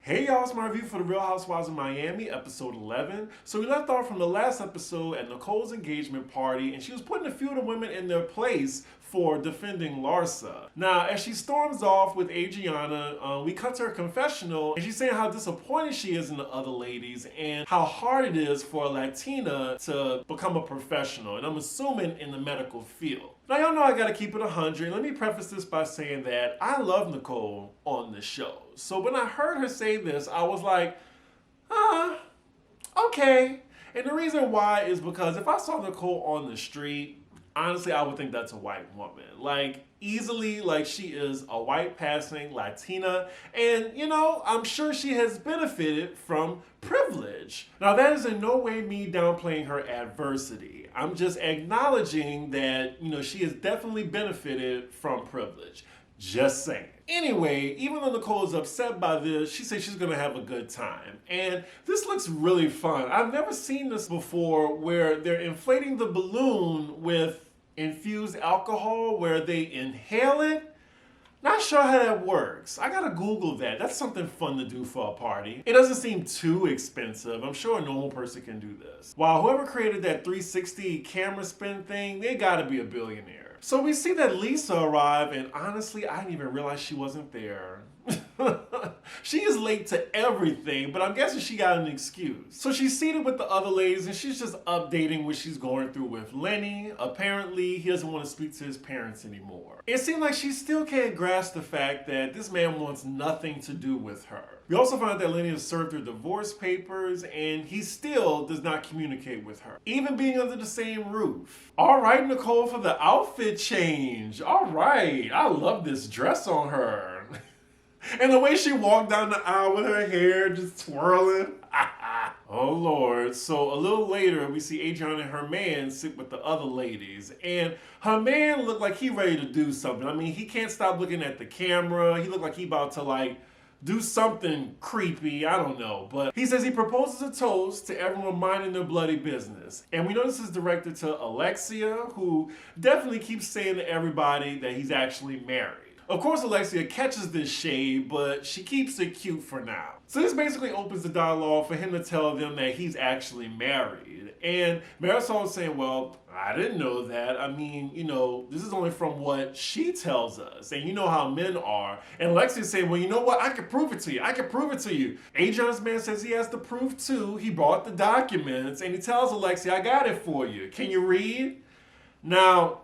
Hey y'all, it's my review for The Real Housewives of Miami, episode 11. So we left off from the last episode at Nicole's engagement party, and she was putting a few of the women in their place for defending Larsa. Now, as she storms off with Adriana, we cut to her confessional, and she's saying how disappointed she is in the other ladies and how hard it is for a Latina to become a professional, and I'm assuming in the medical field. Now, y'all know I gotta keep it 100. Let me preface this by saying that I love Nicole on the show. So when I heard her say this, I was like, okay. And the reason why is because if I saw Nicole on the street, honestly, I would think that's a white woman. Like, easily, like, she is a white passing Latina. And, you know, I'm sure she has benefited from privilege. Now, that is in no way me downplaying her adversity. I'm just acknowledging that, you know, she has definitely benefited from privilege. Just saying. Anyway, even though Nicole is upset by this, she says she's gonna have a good time. And this looks really fun. I've never seen this before where they're inflating the balloon with infused alcohol where they inhale it. Not sure how that works. I gotta Google that. That's something fun to do for a party. It doesn't seem too expensive. I'm sure a normal person can do this. While whoever created that 360 camera spin thing, they gotta be a billionaire. So we see that Lisa arrive, and honestly, I didn't even realize she wasn't there. She is late to everything, but I'm guessing she got an excuse. So she's seated with the other ladies, and she's just updating what she's going through with Lenny. Apparently, he doesn't want to speak to his parents anymore. It seems like she still can't grasp the fact that this man wants nothing to do with her. We also find out that Lenny has served her divorce papers, and he still does not communicate with her, even being under the same roof. All right, Nicole, for the outfit change. All right, I love this dress on her. And the way she walked down the aisle with her hair just twirling. Oh Lord. So a little later, we see Adriana and her man sit with the other ladies. And her man looked like he ready to do something. I mean, he can't stop looking at the camera. He looked like he about to do something creepy, I don't know. But he says he proposes a toast to everyone minding their bloody business. And we know this is directed to Alexia, who definitely keeps saying to everybody that he's actually married. Of course, Alexia catches this shade, but she keeps it cute for now. So this basically opens the dialogue for him to tell them that he's actually married. And Marisol is saying, well, I didn't know that. I mean, you know, this is only from what she tells us. And you know how men are. And Alexia is saying, well, you know what? I can prove it to you. I can prove it to you. Adriana's man says he has the proof too. He brought the documents. And he tells Alexia, I got it for you. Can you read? Now,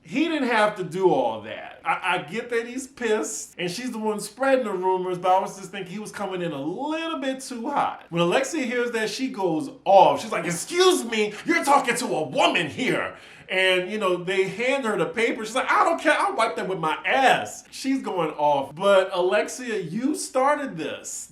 he didn't have to do all that. I get that he's pissed, and she's the one spreading the rumors, but I was just thinking he was coming in a little bit too hot. When Alexia hears that, she goes off. She's like, excuse me, you're talking to a woman here. And, you know, they hand her the paper. She's like, I don't care. I'll wipe that with my ass. She's going off. But Alexia, you started this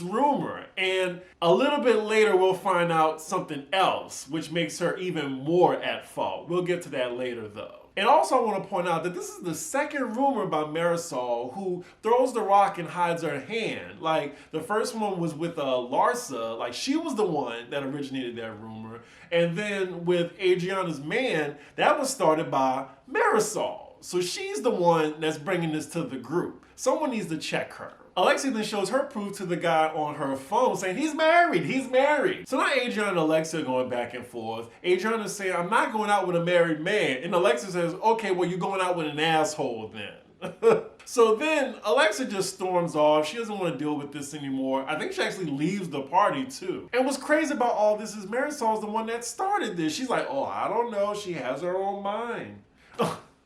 rumor. And a little bit later, we'll find out something else, which makes her even more at fault. We'll get to that later, though. And also I want to point out that this is the second rumor by Marisol, who throws the rock and hides her hand. Like, the first one was with Larsa. Like, she was the one that originated that rumor. And then with Adriana's man, that was started by Marisol. So she's the one that's bringing this to the group. Someone needs to check her. Alexia then shows her proof to the guy on her phone saying he's married, he's married. So now Adriana and Alexia are going back and forth. Adriana's saying, I'm not going out with a married man. And Alexia says, okay, well, you're going out with an asshole then. So then Alexia just storms off. She doesn't want to deal with this anymore. I think she actually leaves the party too. And what's crazy about all this is Marisol's the one that started this. She's like, oh, I don't know. She has her own mind.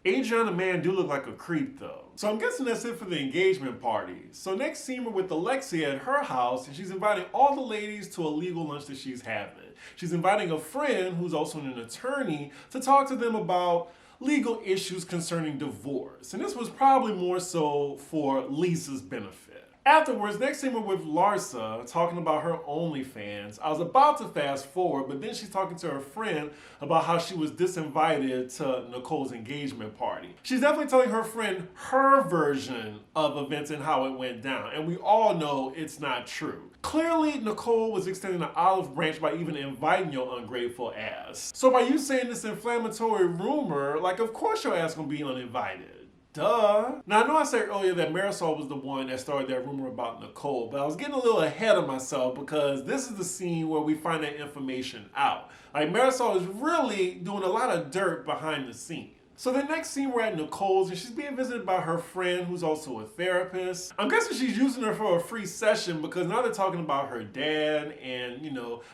Adriana and man do look like a creep though. So I'm guessing that's it for the engagement party. So next scene we're with Alexia at her house, and she's inviting all the ladies to a legal lunch that she's having. She's inviting a friend who's also an attorney to talk to them about legal issues concerning divorce. And this was probably more so for Lisa's benefit. Afterwards, next scene we're with Larsa talking about her OnlyFans. I was about to fast forward, but then she's talking to her friend about how she was disinvited to Nicole's engagement party. She's definitely telling her friend her version of events and how it went down, and we all know it's not true. Clearly, Nicole was extending an olive branch by even inviting your ungrateful ass. So by you saying this inflammatory rumor, like, of course your ass gonna be uninvited. Duh. Now, I know I said earlier that Marisol was the one that started that rumor about Nicole, but I was getting a little ahead of myself because this is the scene where we find that information out. Like, Marisol is really doing a lot of dirt behind the scenes. So the next scene, we're at Nicole's and she's being visited by her friend who's also a therapist. I'm guessing she's using her for a free session because now they're talking about her dad and,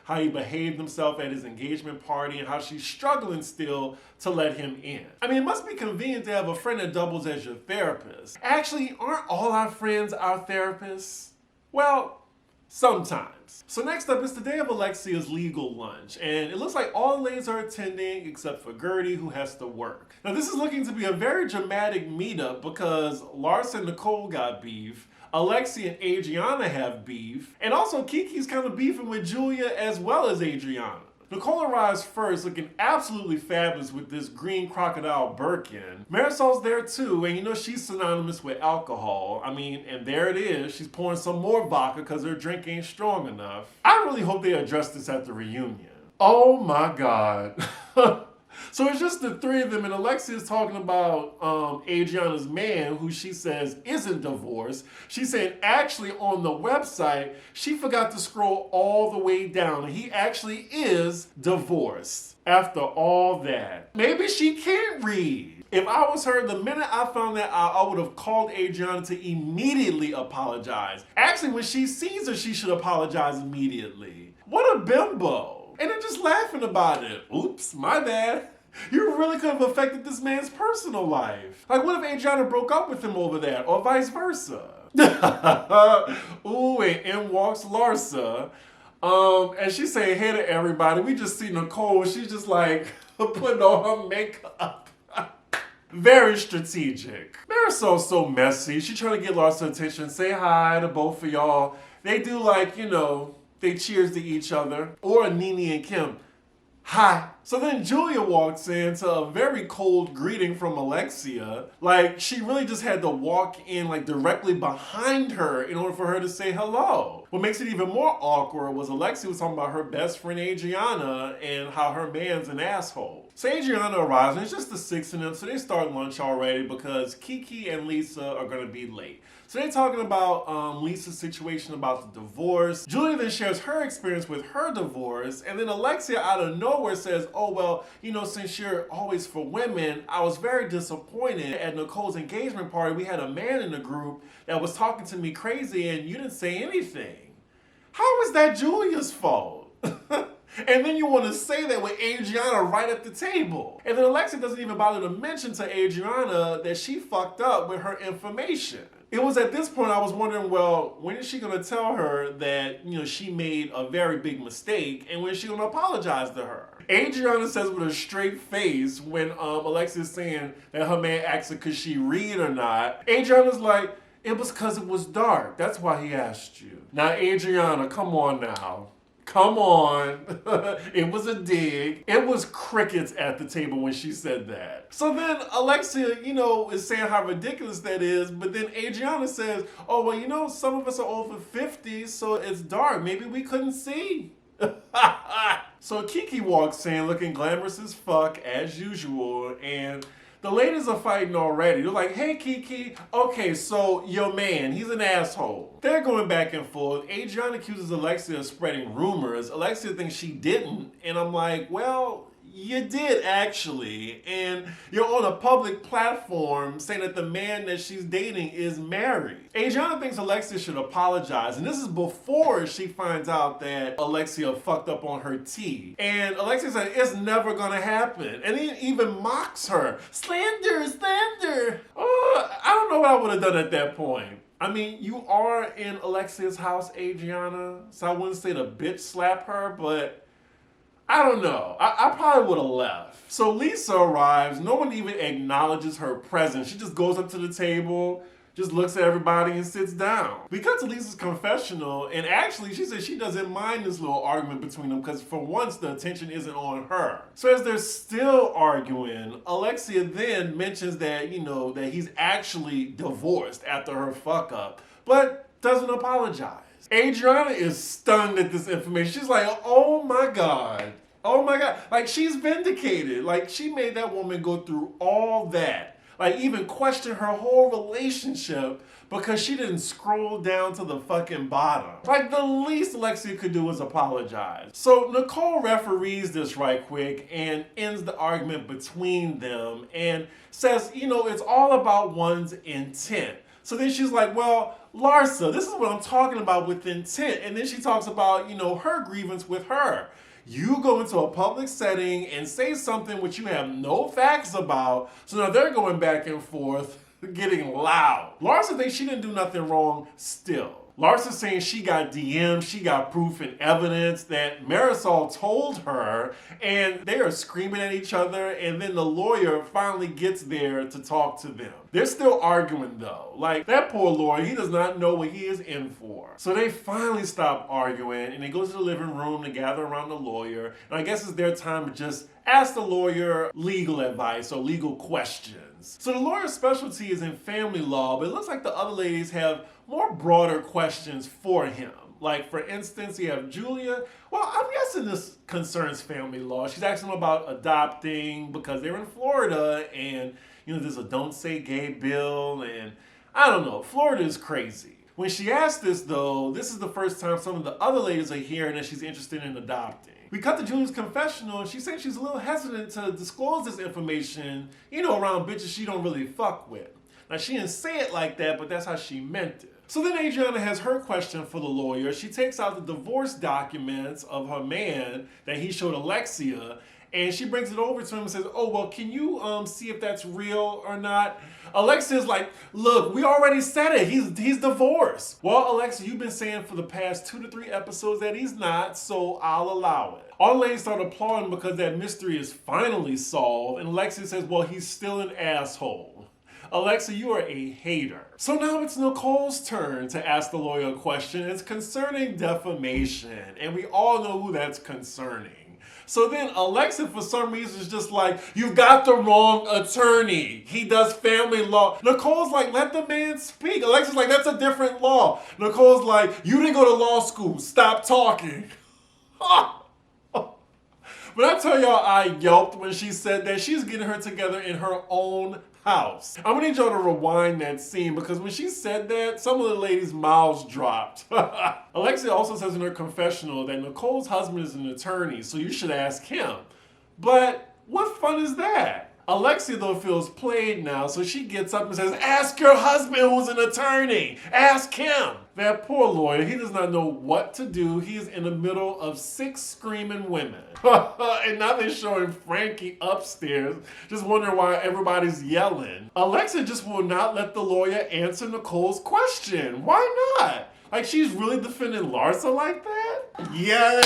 how he behaved himself at his engagement party and how she's struggling still to let him in. I mean, it must be convenient to have a friend that doubles as your therapist. Actually, aren't all our friends our therapists? Well, sometimes. So next up is the day of Alexia's legal lunch, and it looks like all the ladies are attending except for Gertie, who has to work. Now this is looking to be a very dramatic meetup because Larsa and Nicole got beef, Alexia and Adriana have beef, and also Kiki's kind of beefing with Julia as well as Adriana. Nicole arrives first looking absolutely fabulous with this green crocodile Birkin. Marisol's there too, and she's synonymous with alcohol. I mean, and there it is. She's pouring some more vodka because her drink ain't strong enough. I really hope they address this at the reunion. Oh my God. So it's just the three of them, and Alexia's talking about Adriana's man, who she says isn't divorced. She's saying actually on the website, she forgot to scroll all the way down, and he actually is divorced after all that. Maybe she can't read. If I was her, the minute I found that out, I would have called Adriana to immediately apologize. Actually, when she sees her, she should apologize immediately. What a bimbo. And they're just laughing about it. Oops, my bad. You really could have affected this man's personal life. Like, what if Adriana broke up with him over that, or vice versa? Ooh, and in walks Larsa. And she's saying, hey to everybody. We just see Nicole. She's just like putting on her makeup. Very strategic. Marisol's so messy. She's trying to get Larsa's attention. Say hi to both of y'all. They do like, they cheers to each other. Or Nene and Kim. Hi. So then Julia walks in to a very cold greeting from Alexia. Like, she really just had to walk in like directly behind her in order for her to say hello. What makes it even more awkward was Alexia was talking about her best friend Adriana and how her man's an asshole. So Adriana arrives and it's just the six of them, so they start lunch already because Kiki and Lisa are gonna be late. So they're talking about Lisa's situation about the divorce. Julia then shares her experience with her divorce, and then Alexia out of nowhere says, oh, well, since you're always for women, I was very disappointed at Nicole's engagement party. We had a man in the group that was talking to me crazy and you didn't say anything. How is that Julia's fault? And then you want to say that with Adriana right at the table. And then Alexia doesn't even bother to mention to Adriana that she fucked up with her information. It was at this point I was wondering, well, when is she going to tell her that, she made a very big mistake, and when is she going to apologize to her? Adriana says with a straight face when Alexia is saying that her man asked her could she read or not. Adriana's like, it was because it was dark. That's why he asked you. Now, Adriana, come on now. Come on. It was a dig. It was crickets at the table when she said that. So then Alexia, is saying how ridiculous that is, but then Adriana says, oh, well, some of us are over 50, so it's dark. Maybe we couldn't see. So Kiki walks in looking glamorous as fuck, as usual, and the ladies are fighting already. They're like, hey, Kiki, okay, so your man, he's an asshole. They're going back and forth. Adriana accuses Alexia of spreading rumors. Alexia thinks she didn't. And I'm like, well, you did actually. And you're on a public platform saying that the man that she's dating is married. Adriana thinks Alexia should apologize. And this is before she finds out that Alexia fucked up on her tea. And Alexia said, it's never gonna happen. And he even mocks her. Slander, slander. Oh, I don't know what I would have done at that point. I mean, you are in Alexia's house, Adriana. So I wouldn't say to bitch slap her, but I don't know. I probably would have left. So Lisa arrives. No one even acknowledges her presence. She just goes up to the table, just looks at everybody and sits down. We cut to Lisa's confessional, and actually she says she doesn't mind this little argument between them because for once the attention isn't on her. So as they're still arguing, Alexia then mentions that, that he's actually divorced after her fuck up, but doesn't apologize. Adriana is stunned at this information. She's like, oh my God. Oh my God. Like, she's vindicated. Like, she made that woman go through all that. Like, even question her whole relationship because she didn't scroll down to the fucking bottom. Like, the least Alexia could do was apologize. So Nicole referees this right quick and ends the argument between them and says, it's all about one's intent. So then she's like, well, Larsa, this is what I'm talking about with intent. And then she talks about, her grievance with her. You go into a public setting and say something which you have no facts about. So now they're going back and forth, getting loud. Larsa thinks she didn't do nothing wrong still. Larsa's saying she got DMs, she got proof and evidence that Marisol told her, and they are screaming at each other, and then the lawyer finally gets there to talk to them. They're still arguing though. Like, that poor lawyer, he does not know what he is in for. So they finally stop arguing, and they go to the living room to gather around the lawyer, and I guess it's their time to just ask the lawyer legal advice or legal questions. So the lawyer's specialty is in family law, but it looks like the other ladies have more broader questions for him. Like, for instance, you have Julia. Well, I'm guessing this concerns family law. She's asking him about adopting because they're in Florida and, there's a don't say gay bill, and I don't know. Florida is crazy. When she asked this, though, this is the first time some of the other ladies are hearing that she's interested in adopting. We cut to Julia's confessional, and she's saying she's a little hesitant to disclose this information, around bitches she don't really fuck with. Now, she didn't say it like that, but that's how she meant it. So then Adriana has her question for the lawyer. She takes out the divorce documents of her man that he showed Alexia, and she brings it over to him and says, oh, well, can you see if that's real or not? Alexia's like, look, we already said it. He's divorced. Well, Alexia, you've been saying for the past 2 to 3 episodes that he's not, so I'll allow it. All the ladies start applauding because that mystery is finally solved, and Alexia says, well, he's still an asshole. Alexia, you are a hater. So now it's Nicole's turn to ask the lawyer a question. It's concerning defamation, and we all know who that's concerning. So then Alexia, for some reason, is just like, you got the wrong attorney. He does family law. Nicole's like, let the man speak. Alexia's like, that's a different law. Nicole's like, you didn't go to law school. Stop talking. When I tell y'all I yelped when she said that, she's getting her together in her own house. I'm gonna need y'all to rewind that scene because when she said that, some of the ladies' mouths dropped. Alexia also says in her confessional that Nicole's husband is an attorney, so you should ask him. But what fun is that? Alexia, though, feels played now, so she gets up and says, ask your husband who's an attorney. Ask him. That poor lawyer, he does not know what to do. He is in the middle of 6 screaming women. And now they're showing Frankie upstairs, just wondering why everybody's yelling. Alexia just will not let the lawyer answer Nicole's question. Why not? Like, she's really defending Larsa like that? Yeah.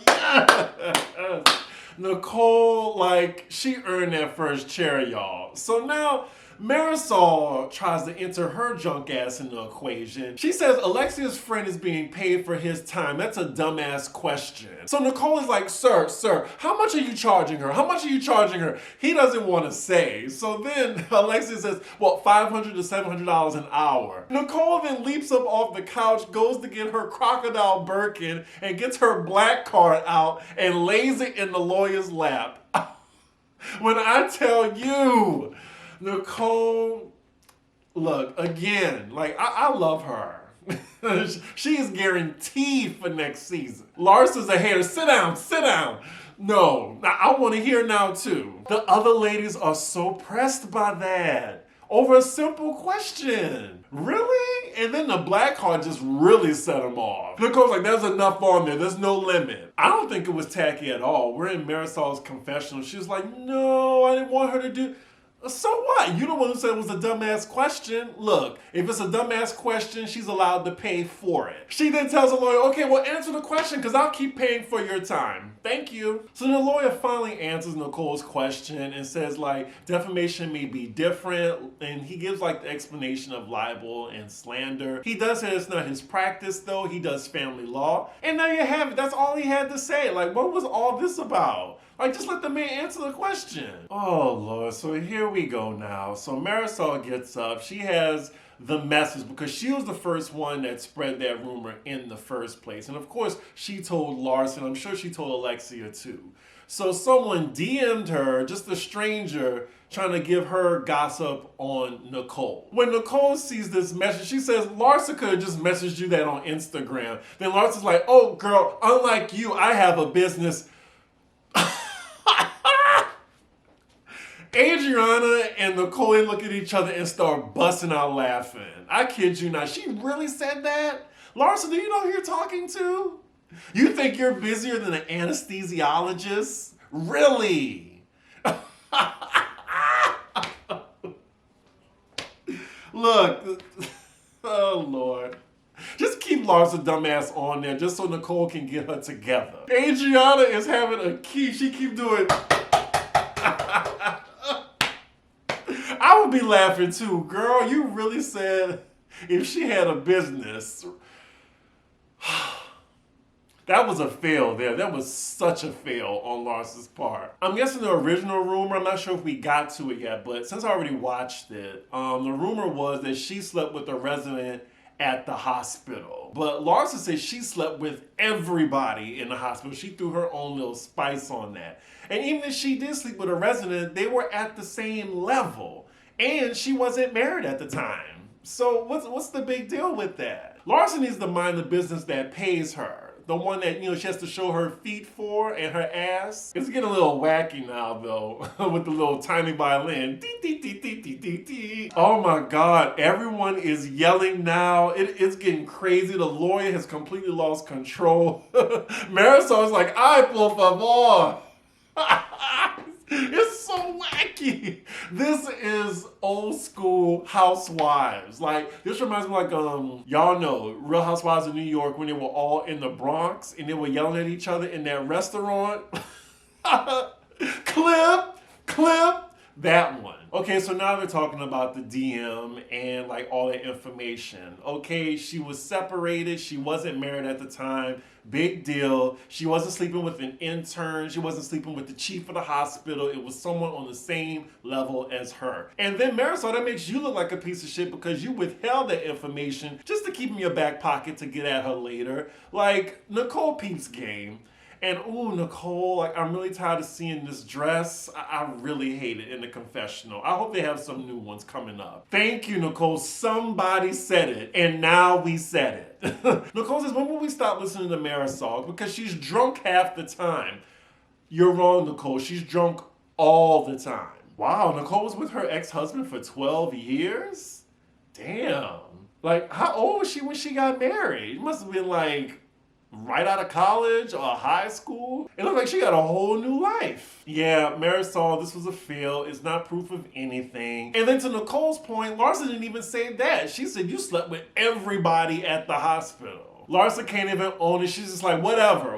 Yes. Nicole, like, she earned that first chair, y'all. So now Marisol tries to enter her junk ass in the equation. She says Alexia's friend is being paid for his time. That's a dumbass question. So Nicole is like, sir, how much are you charging her? How much are you charging her? He doesn't want to say. So then Alexia says, well, $500 to $700 an hour. Nicole then leaps up off the couch, goes to get her crocodile Birkin, and gets her black card out and lays it in the lawyer's lap. When I tell you, Nicole, look, again, like, I love her. She is guaranteed for next season. Larsa's a hater. Sit down. No, I want to hear now, too. The other ladies are so pressed by that. Over a simple question. Really? And then the black card just really set them off. Nicole's like, there's enough on there. There's no limit. I don't think it was tacky at all. We're in Marisol's confessional. She was like, no, I didn't want her to do... So what? You the one who said it was a dumbass question. Look, if it's a dumbass question, she's allowed to pay for it. She then tells the lawyer, okay, well, answer the question because I'll keep paying for your time. Thank you. So the lawyer finally answers Nicole's question and says, like, defamation may be different, and he gives, like, the explanation of libel and slander. He does say it's not his practice, though. He does family law. And there you have it. That's all he had to say. Like, what was all this about? Like, just let the man answer the question. Oh, Lord. So here we go now. So Marisol gets up. She has the message because she was the first one that spread that rumor in the first place. And of course, she told Larson. I'm sure she told Alexia too. So someone DM'd her, just a stranger, trying to give her gossip on Nicole. When Nicole sees this message, she says, Larson could have just messaged you that on Instagram. Then Larson's like, oh girl, unlike you, I have a business. Adriana and Nicole look at each other and start busting out laughing. I kid you not. She really said that? Larson, do you know who you're talking to? You think you're busier than an anesthesiologist? Really? Look, oh Lord. Just keep Larson dumbass on there just so Nicole can get her together. Adriana is having a key. She keep doing... I would be laughing too. Girl, you really said if she had a business... That was a fail there. That was such a fail on Larson's part. I'm guessing the original rumor, I'm not sure if we got to it yet, but since I already watched it, the rumor was that she slept with a resident at the hospital. But Larson said she slept with everybody in the hospital. She threw her own little spice on that. And even if she did sleep with a resident, they were at the same level. And she wasn't married at the time. So what's the big deal with that? Larson needs to mind the business that pays her. The one that, she has to show her feet for and her ass. It's getting a little wacky now, though, with the little tiny violin. Oh my God, everyone is yelling now. It's getting crazy. The lawyer has completely lost control. Marisol's like, ay, por favor. It's so wacky. This is old school Housewives. Like, this reminds me y'all know Real Housewives of New York when they were all in the Bronx and they were yelling at each other in that restaurant. Clip, that one. Okay, so now they're talking about the DM and all that information. Okay, she was separated. She wasn't married at the time. Big deal. She wasn't sleeping with an intern. She wasn't sleeping with the chief of the hospital. It was someone on the same level as her. And then Marisol, that makes you look like a piece of shit because you withheld that information just to keep in your back pocket to get at her later. Like Nicole peeps game. And ooh, Nicole, I'm really tired of seeing this dress. I really hate it in the confessional. I hope they have some new ones coming up. Thank you, Nicole. Somebody said it, and now we said it. Nicole says, when will we stop listening to Marisol? Because she's drunk half the time. You're wrong, Nicole. She's drunk all the time. Wow, Nicole was with her ex-husband for 12 years? Damn. How old was she when she got married? It must have been right out of college or high school. It looked like she got a whole new life. Yeah, Marisol, this was a fail. It's not proof of anything. And then to Nicole's point, Larson didn't even say that. She said you slept with everybody at the hospital. Larson can't even own it. She's just like, whatever.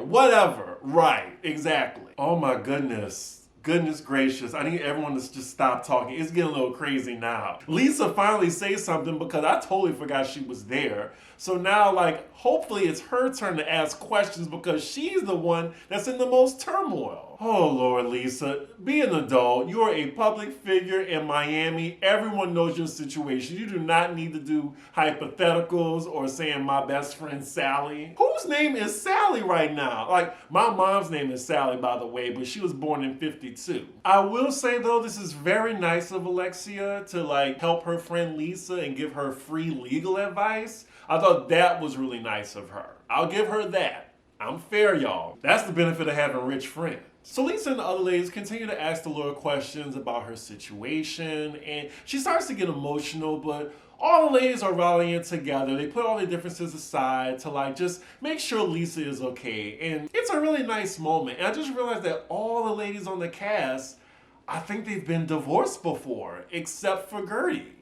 Right, exactly. Oh my goodness. Goodness gracious, I need everyone to just stop talking. It's getting a little crazy now. Lisa finally says something because I totally forgot she was there. So now, hopefully it's her turn to ask questions because she's the one that's in the most turmoil. Oh, Lord, Lisa, be an adult. You are a public figure in Miami. Everyone knows your situation. You do not need to do hypotheticals or saying my best friend Sally. Whose name is Sally right now? My mom's name is Sally, by the way, but she was born in 52. I will say, though, this is very nice of Alexia to, help her friend Lisa and give her free legal advice. I thought that was really nice of her. I'll give her that. I'm fair, y'all. That's the benefit of having rich friends. So Lisa and the other ladies continue to ask the Lord questions about her situation, and she starts to get emotional, but all the ladies are rallying together. They put all their differences aside to just make sure Lisa is okay. And it's a really nice moment. And I just realized that all the ladies on the cast, I think they've been divorced before, except for Gertie.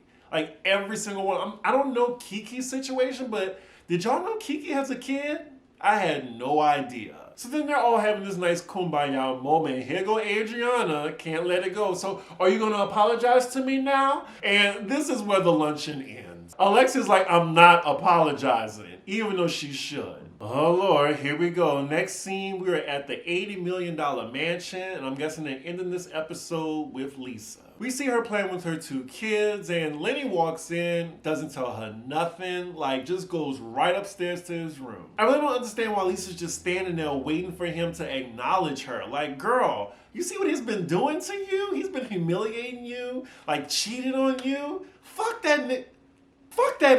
Every single one. I don't know Kiki's situation, but did y'all know Kiki has a kid? I had no idea. So then they're all having this nice kumbaya moment. Here go Adriana, can't let it go. So are you gonna apologize to me now? And this is where the luncheon ends. Alexia's like, I'm not apologizing. even though she should. Oh Lord, here we go. Next scene, we are at the $80 million mansion, and I'm guessing they're ending this episode with Lisa. We see her playing with her 2 kids, and Lenny walks in, doesn't tell her nothing, like just goes right upstairs to his room. I really don't understand why Lisa's just standing there waiting for him to acknowledge her. Like, girl, you see what he's been doing to you? He's been humiliating you, like cheating on you. Fuck that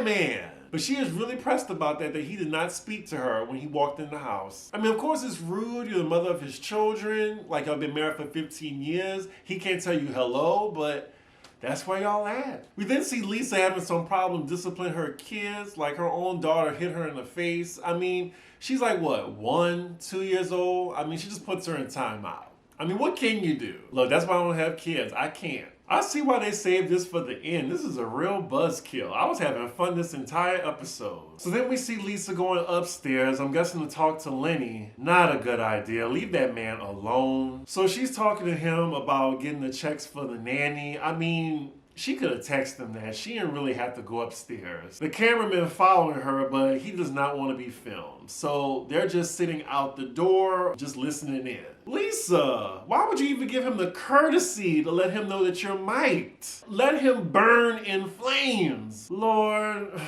man. But she is really pressed about that he did not speak to her when he walked in the house. I mean, of course it's rude. You're the mother of his children. Like, y'all been married for 15 years. He can't tell you hello, but that's where y'all at. We then see Lisa having some problem disciplining her kids. Like, her own daughter hit her in the face. I mean, she's like, what, 1, 2 years old? I mean, she just puts her in timeout. I mean, what can you do? Look, that's why I don't have kids. I can't. I see why they saved this for the end. This is a real buzzkill. I was having fun this entire episode. So then we see Lisa going upstairs, I'm guessing to talk to Lenny. Not a good idea. Leave that man alone. So she's talking to him about getting the checks for the nanny. I mean, she could have texted him that. She didn't really have to go upstairs. The cameraman following her, but he does not want to be filmed. So they're just sitting out the door, just listening in. Lisa, why would you even give him the courtesy to let him know that you're mic'd? Let him burn in flames. Lord,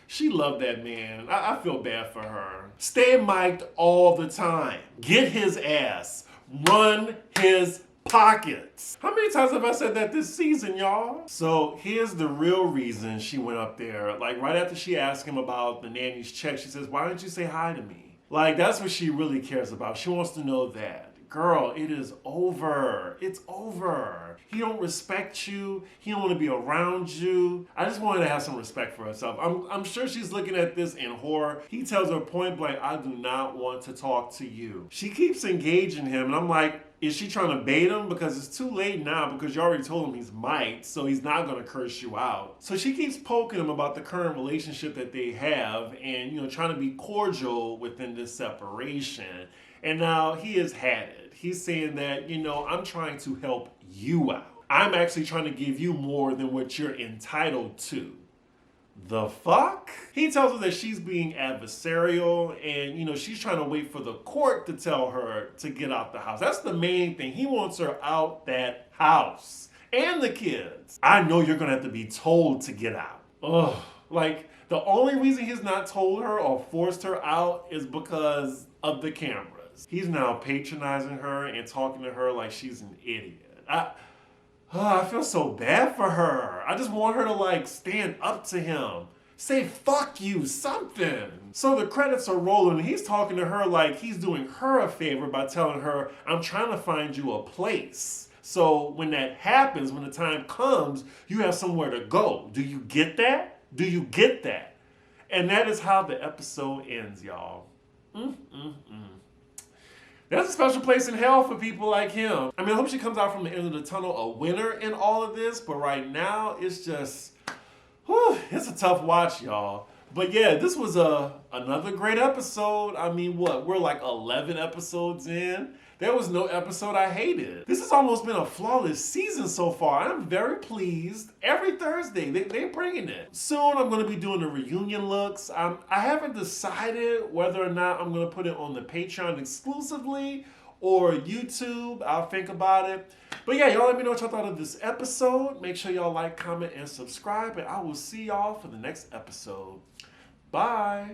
she loved that man. I feel bad for her. Stay mic'd all the time. Get his ass. Run his pockets. How many times have I said that this season, y'all? So here's the real reason she went up there. Like, right after she asked him about the nanny's check, she says, why didn't you say hi to me? Like, that's what she really cares about. She wants to know that. Girl, it is over. It's over. He don't respect you. He don't want to be around you. I just wanted to have some respect for herself. I'm sure she's looking at this in horror. He tells her point blank, I do not want to talk to you. She keeps engaging him, and I'm like, is she trying to bait him? Because it's too late now, because you already told him he's mic'd, so he's not going to curse you out. So she keeps poking him about the current relationship that they have and, trying to be cordial within this separation. And now he has had it. He's saying that, I'm trying to help you out. I'm actually trying to give you more than what you're entitled to. The fuck? He tells her that she's being adversarial and, she's trying to wait for the court to tell her to get out the house. That's the main thing. He wants her out that house. And the kids. I know you're going to have to be told to get out. Ugh. Like, the only reason he's not told her or forced her out is because of the cameras. He's now patronizing her and talking to her like she's an idiot. I feel so bad for her. I just want her to stand up to him. Say fuck you, something. So the credits are rolling and he's talking to her like he's doing her a favor by telling her, I'm trying to find you a place. So when that happens, when the time comes, you have somewhere to go. Do you get that? Do you get that? And that is how the episode ends, y'all. There's a special place in hell for people like him. I mean, I hope she comes out from the end of the tunnel a winner in all of this, but right now, it's just, it's a tough watch, y'all. But yeah, this was another great episode. I mean, we're like 11 episodes in. There was no episode I hated. This has almost been a flawless season so far. I'm very pleased. Every Thursday, they're bringing it. Soon, I'm going to be doing the reunion looks. I haven't decided whether or not I'm going to put it on the Patreon exclusively or YouTube. I'll think about it. But yeah, y'all let me know what y'all thought of this episode. Make sure y'all like, comment, and subscribe. And I will see y'all for the next episode. Bye.